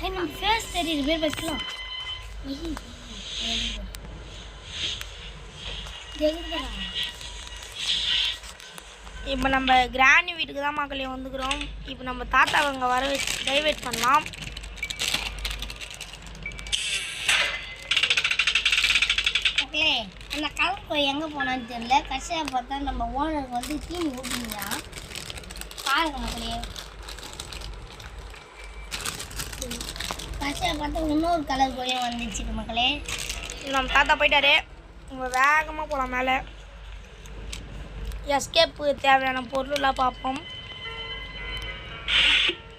நம்ம ஃபேஸ் தெரியுது பேர் பேசலாம். இப்போ நம்ம கிராணி வீட்டுக்கு தான் மக்களே வந்துக்கிறோம். இப்போ நம்ம தாத்தாவை அங்கே வர வச்சு டைவர்ட் பண்ணலாம். மக்களே அந்த கலர் எங்கே போனான்னு தெரியல. கடைசியாக பார்த்தா நம்ம ஓனருக்கு வந்து தீனி ஊட்டிங்களா பாருங்க மக்களே. கடைசியாக பார்த்தா இன்னொரு கலர் கோழியும் வந்துச்சு மக்களே. நம்ம தாத்தா போயிட்டாரு. நம்ம வேகமாக போகலாம் மேலே. எஸ்கேப்பு தேவையான பொருளெலாம் பார்ப்போம்.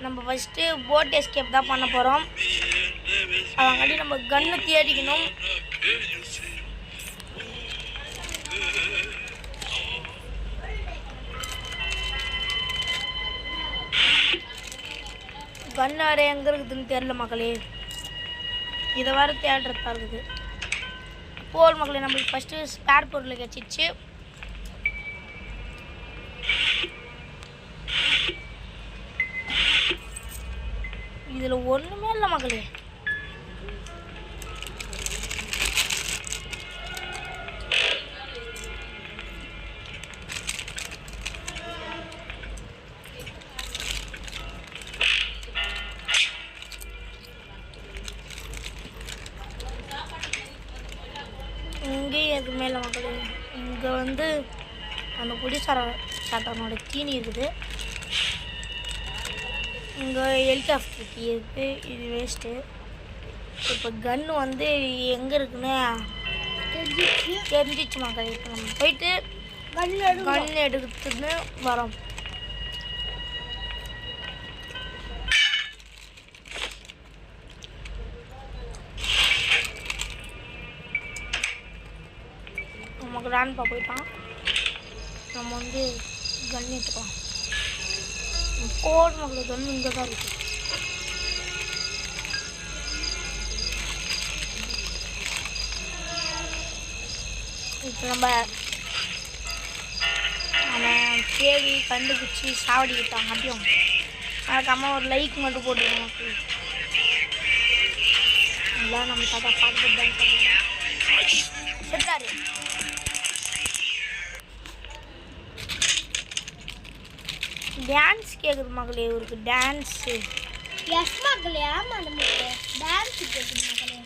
நம்ம ஃபஸ்ட்டு போட் எஸ்கேப் தான் பண்ண போகிறோம். அதங்காட்டி நம்ம கன்று தேடிக்கணும். கன்று வேறு எங்கே இருக்குதுன்னு தெரியல மக்களே. இதை வேறு தேடுறதா இருக்குது. போல் மக்களே நம்மளுக்கு ஃபஸ்ட்டு ஸ்பேர் பொருள் கிடச்சிச்சு. இதில் ஒன்றுமே இல்லை மக்களே. இங்கேயும் எதுவுமே இல்லை மக்களே. இங்கே வந்து அந்த குடிசாரனோட தீனி இருக்குது. இங்கே ஹெலிகாப்டர் கீ இருக்குது. இது வேஸ்ட்டு. இப்போ கன்று வந்து எங்கே இருக்குன்னு தெரிஞ்சிச்சு மக்கள். இப்போ நம்ம போயிட்டு கன்று எடுத்துன்னு வரோம். நம்ம கிராண்ட்பா போயிட்டான். நம்ம வந்து கன்று எடுத்துக்கலாம். கோட் மக்களுக்கு வந்து இங்கே தான் இருக்குது. இப்போ நம்ம தேடி கண்டுபிடிச்சி சாவடிக்கிட்டாங்க. அப்படியும் அதுக்காம ஒரு லைக் மட்டும் போட்டுருக்கோம் மக்கள். எல்லாம் நம்ம தாத்தா பார்த்துட்டு தான் செத்தாரு. டான்ஸ் கேட்குது மக்களே. இவருக்கு டான்ஸு. எஸ் மக்களே. ஆமாம் நமக்கு டான்ஸு கேட்குது மக்களே.